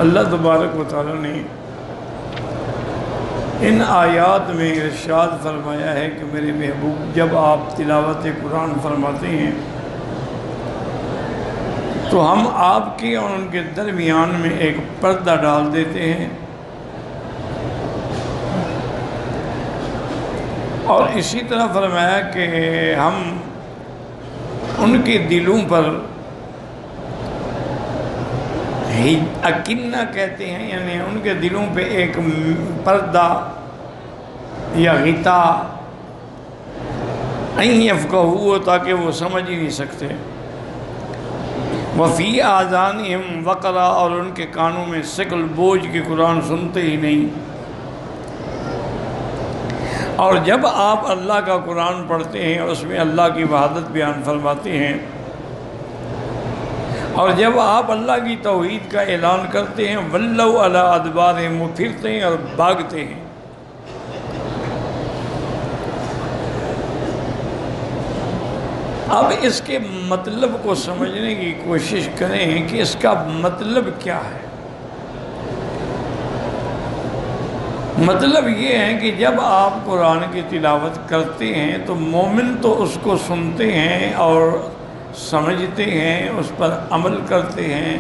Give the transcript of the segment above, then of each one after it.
اللہ تبارک و تعالیٰ نے ان آیات میں ارشاد فرمایا ہے کہ میرے محبوب جب آپ تلاوت قرآن فرماتے ہیں تو ہم آپ کے اور ان کے درمیان میں ایک پردہ ڈال دیتے ہیں، اور اسی طرح فرمایا کہ ہم ان کے دلوں پر اکنہ کہتے ہیں، یعنی ان کے دلوں پہ ایک پردہ یا غطاء ان یفقہوا، تاکہ وہ سمجھ ہی نہیں سکتے، وفی آذانہم وقرا، اور ان کے کانوں میں ثقل بوجھ کے قرآن سنتے ہی نہیں۔ اور جب آپ اللہ کا قرآن پڑھتے ہیں اس میں اللہ کی وحدت بیان فرماتے ہیں، اور جب آپ اللہ کی توحید کا اعلان کرتے ہیں ولوا علی ادبارہم، وہ پھرتے ہیں اور بھاگتے ہیں۔ اب اس کے مطلب کو سمجھنے کی کوشش کریں کہ اس کا مطلب کیا ہے۔ مطلب یہ ہے کہ جب آپ قرآن کی تلاوت کرتے ہیں تو مومن تو اس کو سنتے ہیں اور سمجھتے ہیں، اس پر عمل کرتے ہیں،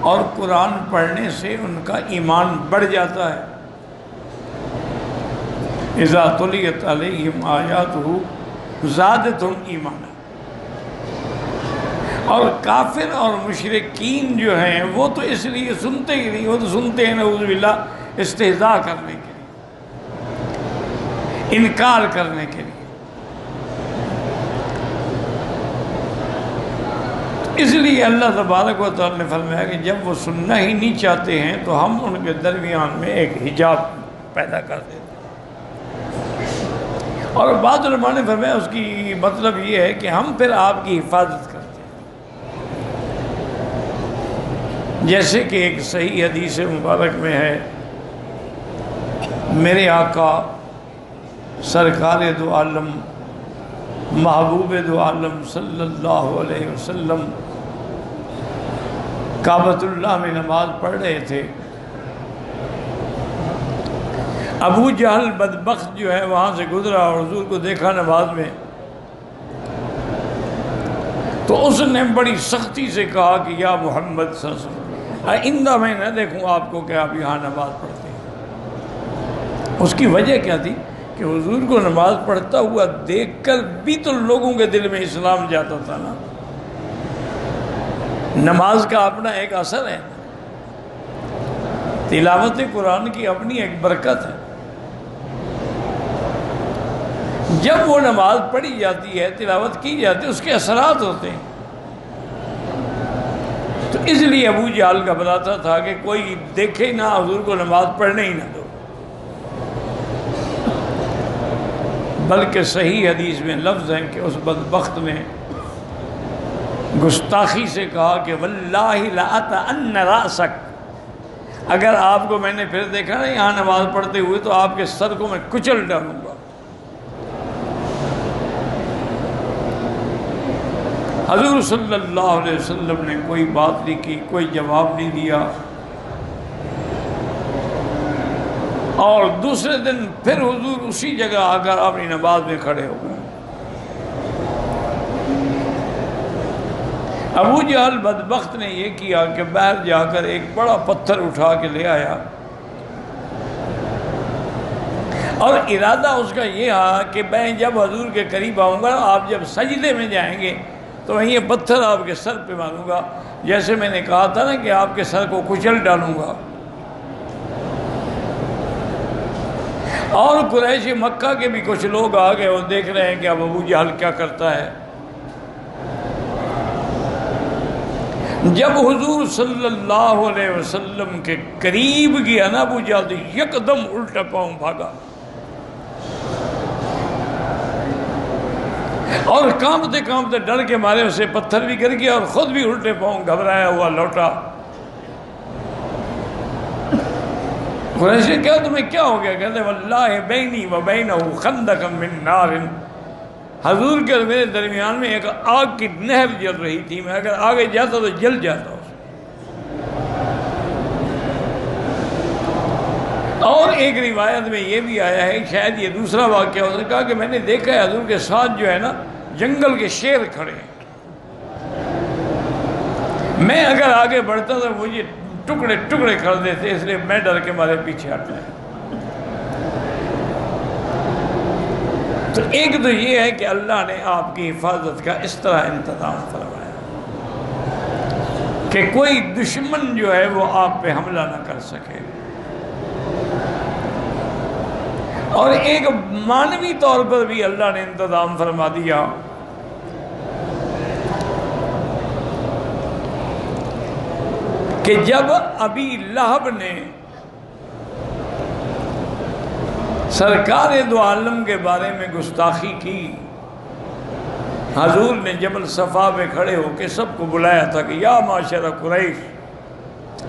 اور قرآن پڑھنے سے ان کا ایمان بڑھ جاتا ہے۔ اذا تلیت علیہم آیاتہ زادتہم ایمانا۔ اور کافر اور مشرکین جو ہیں وہ تو اس لیے سنتے ہی نہیں، وہ تو سنتے ہیں نعوذ باللہ استہزاء کرنے کے لیے، انکار کرنے کے لیے۔ اس لیے اللہ تبارک و تعالیٰ نے فرمایا کہ جب وہ سننا ہی نہیں چاہتے ہیں تو ہم ان کے درمیان میں ایک حجاب پیدا کر دیتے ہیں۔ اور بعض علماء نے فرمایا اس کی مطلب یہ ہے کہ ہم پھر آپ کی حفاظت کرتے ہیں، جیسے کہ ایک صحیح حدیث مبارک میں ہے، میرے آقا سرکار دو عالم محبوب دو عالم صلی اللہ علیہ وسلم کعبۃ اللہ میں نماز پڑھ رہے تھے۔ ابو جہل بدبخت جو ہے وہاں سے گزرا اور حضور کو دیکھا نماز میں، تو اس نے بڑی سختی سے کہا کہ یا محمد صلی اللہ علیہ وسلم آئندہ میں نہ دیکھوں آپ کو کہ آپ یہاں نماز پڑھتے ہیں۔ اس کی وجہ کیا تھی کہ حضور کو نماز پڑھتا ہوا دیکھ کر بھی تو لوگوں کے دل میں اسلام جاتا تھا نا۔ نماز کا اپنا ایک اثر ہے، تلاوت قرآن کی اپنی ایک برکت ہے۔ جب وہ نماز پڑھی جاتی ہے، تلاوت کی جاتی ہے، اس کے اثرات ہوتے ہیں۔ تو اس لیے ابو جہل گھبراتا تھا کہ کوئی دیکھے نہ، حضور کو نماز پڑھنے ہی نہ دو۔ بلکہ صحیح حدیث میں لفظ ہیں کہ اس بدبخت نے گستاخی سے کہا کہ واللہ لأطأن رأسک، اگر آپ کو میں نے پھر دیکھا نا یہاں نماز پڑھتے ہوئے تو آپ کے سر کو میں کچل ڈالوں گا۔ حضور صلی اللہ علیہ وسلم نے کوئی بات نہیں کی، کوئی جواب نہیں دیا، اور دوسرے دن پھر حضور اسی جگہ آ کر اپنی نماز میں کھڑے ہو گئے۔ ابو جہل بدبخت نے یہ کیا کہ باہر جا کر ایک بڑا پتھر اٹھا کے لے آیا، اور ارادہ اس کا یہ ہے کہ میں جب حضور کے قریب آؤں گا، آپ جب سجدے میں جائیں گے تو میں یہ پتھر آپ کے سر پہ ماروں گا، جیسے میں نے کہا تھا نا کہ آپ کے سر کو کچل ڈالوں گا۔ اور قریش مکہ کے بھی کچھ لوگ آ گئے، وہ دیکھ رہے ہیں کہ اب ابو جہل کیا کرتا ہے۔ جب حضور صلی اللہ علیہ وسلم کے قریب گیا نا ابو جہل تو یکدم الٹا پاؤں بھاگا، اور کانپتے کانپتے ڈر کے مارے اسے پتھر بھی گر گیا اور خود بھی الٹے پاؤں گھبرایا ہوا لوٹا۔ قریش نے کہا تمہیں کیا ہو گیا؟ کہتے واللہ بینی و بینہ خندق من نار، حضور کے اور میرے درمیان میں ایک آگ کی نہر جل رہی تھی، میں اگر آگے جاتا تو جل جاتا۔ ایک روایت میں یہ بھی آیا ہے، شاید یہ دوسرا واقعہ، اس نے کہا کہ میں نے دیکھا ہے حضور کے ساتھ جو ہے نا جنگل کے شیر کھڑے ہیں، میں اگر آگے بڑھتا تو مجھے ٹکڑے ٹکڑے کر دیتے، اس لیے میں ڈر کے مارے پیچھے ہٹ جائیں۔ تو ایک تو یہ ہے کہ اللہ نے آپ کی حفاظت کا اس طرح انتظام فرمایا کہ کوئی دشمن جو ہے وہ آپ پہ حملہ نہ کر سکے، اور ایک معنوی طور پر بھی اللہ نے انتظام فرما دیا کہ جب ابی لہب نے سرکار دو عالم کے بارے میں گستاخی کی، حضور نے جبل صفا پہ کھڑے ہو کے سب کو بلایا تھا کہ یا معاشر قریش،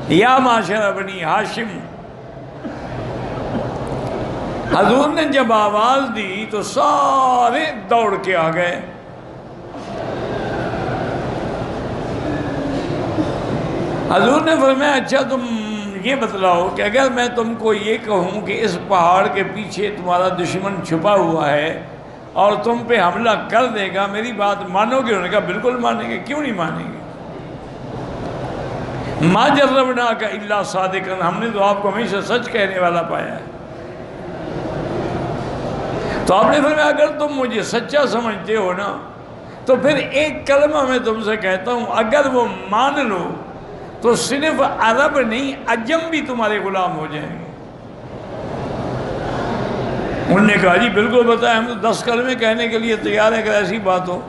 یا معاشر بنی ہاشم۔ حضور نے جب آواز دی تو سارے دوڑ کے آ گئے۔ حضور نے فرمایا اچھا تم یہ بتلاؤ کہ اگر میں تم کو یہ کہوں کہ اس پہاڑ کے پیچھے تمہارا دشمن چھپا ہوا ہے اور تم پہ حملہ کر دے گا، میری بات مانو گے؟ انہوں نے کہا بالکل مانیں گے، کیوں نہیں مانیں گے؟ ما جربناک الا صادقا، ہم نے تو آپ کو ہمیشہ سچ کہنے والا پایا ہے۔ تو آپ نے فرمایا اگر تم مجھے سچا سمجھتے ہو نا تو پھر ایک کلمہ میں تم سے کہتا ہوں، اگر وہ مان لو تو صرف عرب نہیں عجم بھی تمہارے غلام ہو جائیں گے۔ انہوں نے کہا جی بالکل بتائیں، ہم تو 10 کلمے کہنے کے لیے تیار ہیں اگر ایسی بات ہو۔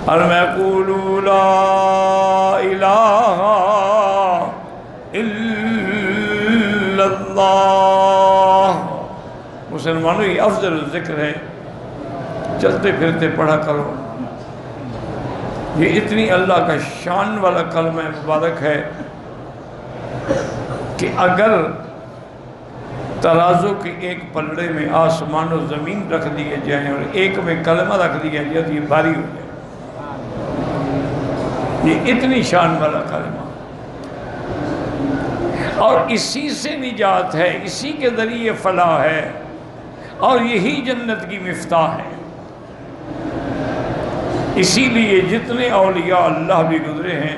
قُولُوا لَا إِلَٰهَ إِلَّا اللَّهُ۔ مسلمانوں یہ افضل ذکر ہے، چلتے پھرتے پڑھا کرو، یہ اتنی اللہ کا شان والا کلمہ مبارک ہے کہ اگر ترازو کے ایک پلڑے میں آسمان و زمین رکھ دیے جائیں اور ایک میں کلمہ رکھ دیا جائے تو یہ بھاری ہو جائے۔ یہ اتنی شان والا کلمہ، اور اسی سے نجات ہے، اسی کے ذریعے فلاح ہے، اور یہی جنت کی مفتاح ہے۔ اسی لیے جتنے اولیاء اللہ بھی گزرے ہیں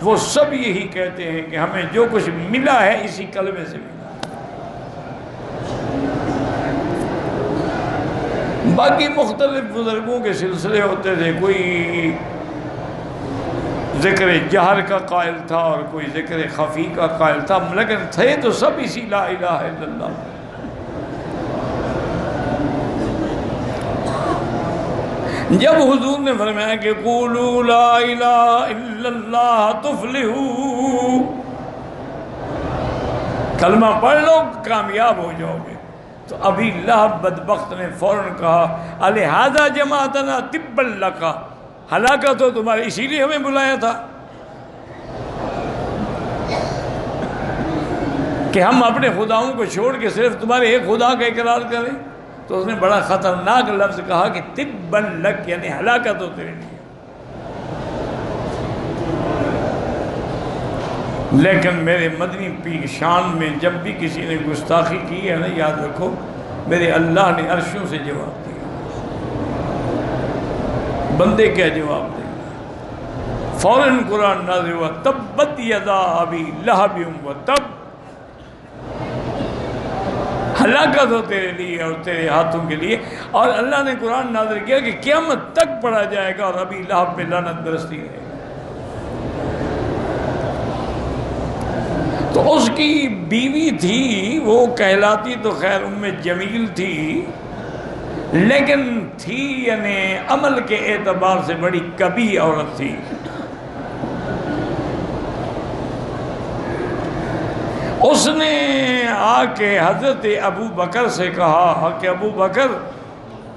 وہ سب یہی کہتے ہیں کہ ہمیں جو کچھ ملا ہے اسی کلمے سے ملا۔ باقی مختلف بزرگوں کے سلسلے ہوتے تھے، کوئی ذکر جہر کا قائل تھا اور کوئی ذکر خفی کا قائل تھا، لیکن تھے تو سب اسی لا الہ الا اللہ۔ جب حضور نے فرمایا کہ قولوا لا الہ الا اللہ تفلحوا، کلمہ پڑھ لو کامیاب ہو جاؤ گے، تو ابھی لہب بدبخت نے فوراً کہا الہذا جماعتنا تبا لک، ہلاکت ہو تمہارے، اسی لیے ہمیں بلایا تھا کہ ہم اپنے خداؤں کو چھوڑ کے صرف تمہارے ایک خدا کا اقرار کریں؟ تو اس نے بڑا خطرناک لفظ کہا کہ تبا لک، یعنی ہلاکت ہو تیرے لیے۔ لیکن میرے مدنی پیر شان میں جب بھی کسی نے گستاخی کی ہے نا، یاد رکھو میرے اللہ نے عرشوں سے جواب دیا۔ بندے کیا جواب دیں گے؟ فوراً قرآن نازل ہوا تبت یدا ابی لہب وتب، ہلاکت ہو تیرے لیے اور تیرے ہاتھوں کے لیے۔ اور اللہ نے قرآن نازل کیا کہ قیامت تک پڑھا جائے گا اور ابھی لہب پہ لعنت برستی رہے گی۔ تو اس کی بیوی تھی، وہ کہلاتی تو خیر ام جمیل تھی، لیکن تھی یعنی عمل کے اعتبار سے بڑی کبھی عورت تھی۔ اس نے آ کے حضرت ابو بکر سے کہا کہ ابو بکر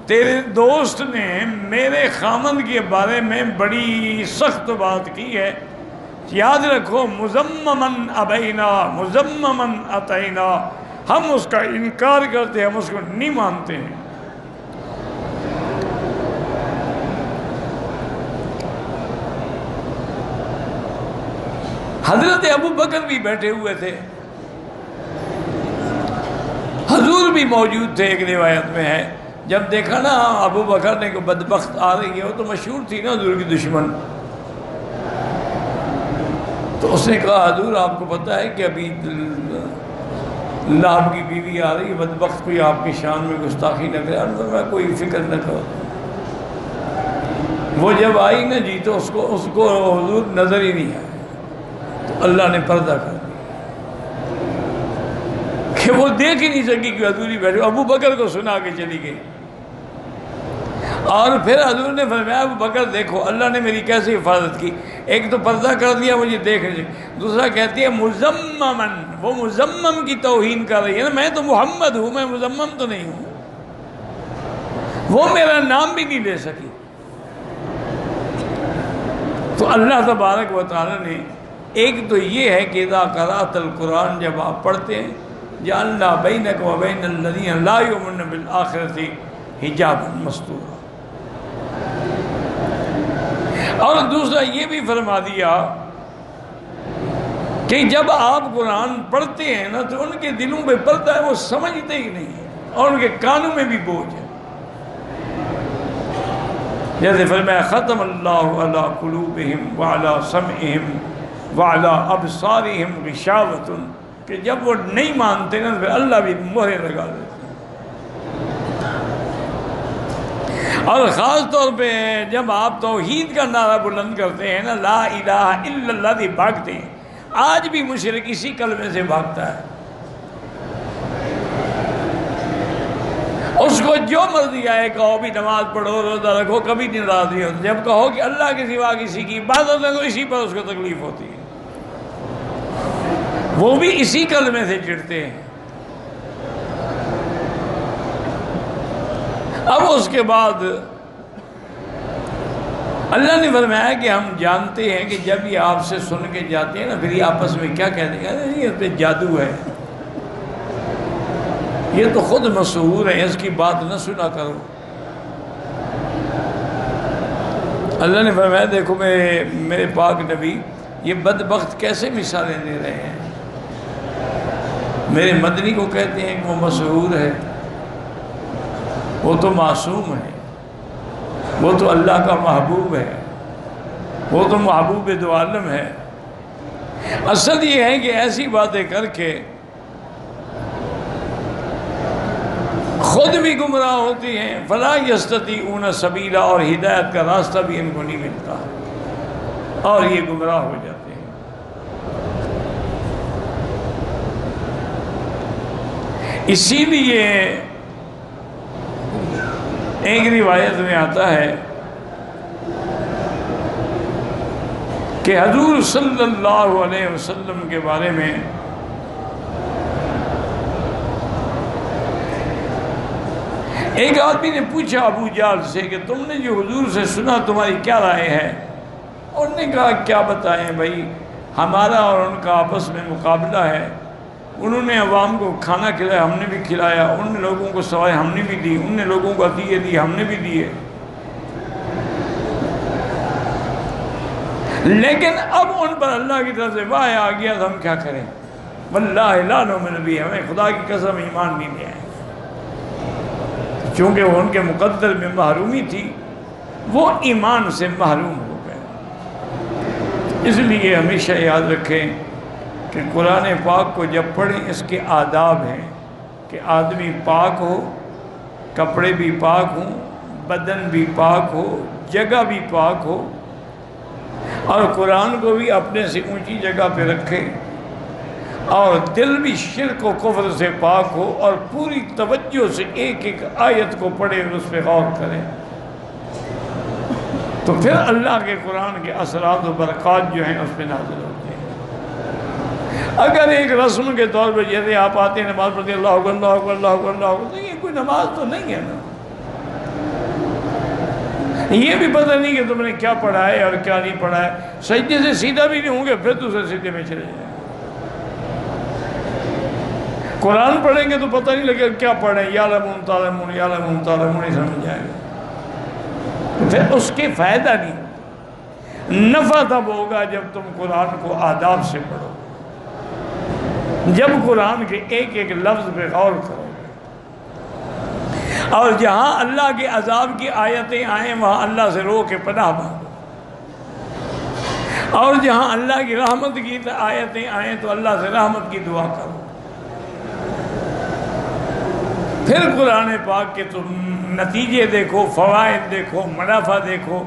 تیرے دوست نے میرے خامند کے بارے میں بڑی سخت بات کی ہے، یاد رکھو مذممن ابینا مذممن اتینا، ہم اس کا انکار کرتے ہیں، ہم اس کو نہیں مانتے ہیں۔ حضرت ابو بکر بھی بیٹھے ہوئے تھے، حضور بھی موجود تھے. ایک روایت میں ہے جب دیکھا نا ابو بکر نے کہ بدبخت آ رہی ہے، وہ تو مشہور تھی نا حضور کی دشمن، تو اس نے کہا حضور آپ کو پتہ ہے کہ ابھی لہب کی بیوی آ رہی ہے، بدبخت کوئی آپ کی شان میں گستاخی نہ کرے. میں کوئی فکر نہ کرو. وہ جب آئی نا جی تو اس کو حضور نظر ہی نہیں آیا، تو اللہ نے پردہ کر دیا کہ وہ دیکھ ہی نہیں سکی کہ حضور ہی بیٹھے. ابو بکر کو سنا کے چلی گئی. اور پھر حضور نے فرمایا ابو بکر دیکھو اللہ نے میری کیسے حفاظت کی. ایک تو پردہ کر دیا مجھے دیکھ رہی، دوسرا کہتی ہے مزممن، وہ مزمم کی توہین کر رہی ہے نا. میں تو محمد ہوں، میں مزمم تو نہیں ہوں. وہ میرا نام بھی نہیں لے سکی. تو اللہ تبارک و تعالی نے ایک تو یہ ہے کہ اذا قرأت القرآن، جب آپ پڑھتے ہیں جعلنا بینک و بین الذین لا یؤمنون بالآخرۃ حجابا مستورا. اور دوسرا یہ بھی فرما دیا کہ جب آپ قرآن پڑھتے ہیں نا تو ان کے دلوں پہ پڑتا ہے، وہ سمجھتے ہی نہیں ہیں، اور ان کے کانوں میں بھی بوجھ ہے. جیسے فرمایا ختم اللہ علی قلوبہم وعلی سمعہم وعلی ابصارہم غشاوۃ، کہ جب وہ نہیں مانتے نا پھر اللہ بھی مہرے لگا دیتے. اور خاص طور پہ جب آپ توحید کا نعرہ بلند کرتے ہیں نا، لا الہ الا اللہ دی بھاگتے ہیں. آج بھی مشرک اسی کلمے سے بھاگتا ہے. اس کو جو مرضی آئے کہو بھی نماز پڑھو روزہ رکھو، کبھی ناراض نہیں ہوتا. جب کہو کہ اللہ کے سوا کسی کی عبادت ہے تو اسی پر اس کو تکلیف ہوتی ہے. وہ بھی اسی کلمے سے چڑھتے ہیں. اب اس کے بعد اللہ نے فرمایا کہ ہم جانتے ہیں کہ جب یہ آپ سے سن کے جاتے ہیں نا پھر یہ آپس میں کیا کہتے ہیں، یہ پہ جادو ہے، یہ تو خود مسحور ہے، اس کی بات نہ سنا کرو. اللہ نے فرمایا دیکھو میرے پاک نبی یہ بدبخت کیسے مثالیں دے رہے ہیں. میرے مدنی کو کہتے ہیں کہ وہ مسحور ہے، وہ تو معصوم ہے، وہ تو اللہ کا محبوب ہے، وہ تو محبوب دو عالم ہے. اصل یہ ہے کہ ایسی باتیں کر کے خود بھی گمراہ ہوتی ہیں. فلا یستطیعون سبیلا، اور ہدایت کا راستہ بھی ان کو نہیں ملتا اور یہ گمراہ ہو جاتے ہیں. اسی لیے ایک روایت میں آتا ہے کہ حضور صلی اللہ علیہ وسلم کے بارے میں ایک آدمی نے پوچھا ابو جہل سے کہ تم نے جو حضور سے سنا تمہاری کیا رائے ہے. انہوں نے کہا کیا بتائیں بھائی، ہمارا اور ان کا آپس میں مقابلہ ہے. انہوں نے عوام کو کھانا کھلایا، ہم نے بھی کھلایا. ان لوگوں کو سوائے ہم نے بھی دی، ان نے لوگوں کو عطیے دی، ہم نے بھی دیے. لیکن اب ان پر اللہ کی طرف سے وحی آ گیا تو ہم کیا کریں. واللہ لا نؤمن بہ، ہمیں خدا کی قسم ایمان نہیں لے آئے. چونکہ وہ ان کے مقدر میں محرومی تھی، وہ ایمان سے محروم ہو گئے. اس لیے ہمیشہ یاد رکھیں کہ قرآن پاک کو جب پڑھیں اس کے آداب ہیں کہ آدمی پاک ہو، کپڑے بھی پاک ہوں، بدن بھی پاک ہو، جگہ بھی پاک ہو، اور قرآن کو بھی اپنے سے اونچی جگہ پہ رکھے، اور دل بھی شرک و کفر سے پاک ہو، اور پوری توجہ سے ایک ایک آیت کو پڑھے اور اس پہ غور کرے. تو پھر اللہ کے قرآن کے اثرات و برکات جو ہیں اس پہ نازل ہوتے ہیں. اگر ایک رسم کے طور پہ جیسے آپ آتے ہیں نماز پڑھتے ہیں اللہ اکبر اللہ اکبر اللہ اکبر اللہ اکبر، تو یہ کوئی نماز تو نہیں ہے نا. یہ بھی پتہ نہیں کہ تم نے کیا پڑھا ہے اور کیا نہیں پڑھا ہے. سجدے سے سیدھا بھی نہیں ہوں گے پھر دوسرے سجدے میں چلے جائیں. قرآن پڑھیں گے تو پتہ نہیں لگے کیا پڑھیں، یعلمون تعلمون یعلمون تعلمون نہیں سمجھ جائے گا. پھر اس کے فائدہ نہیں. نفع تب ہوگا جب تم قرآن کو آداب سے پڑھو، جب قرآن کے ایک ایک لفظ پہ غور کرو. اور جہاں اللہ کے عذاب کی آیتیں آئیں وہاں اللہ سے رو کے پناہ مانگو، اور جہاں اللہ کی رحمت کی آیتیں آئیں تو اللہ سے رحمت کی دعا کرو۔ پھر قرآن پاک کے تم نتیجے دیکھو، فوائد دیکھو، منافع دیکھو۔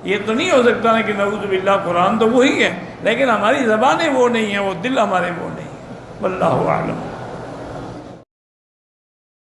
یہ تو نہیں ہو سکتا نا کہ نعوذ باللہ قرآن تو وہی ہے لیکن ہماری زبانیں وہ نہیں ہیں، وہ دل ہمارے وہ نہیں ہیں۔ واللہ اعلم۔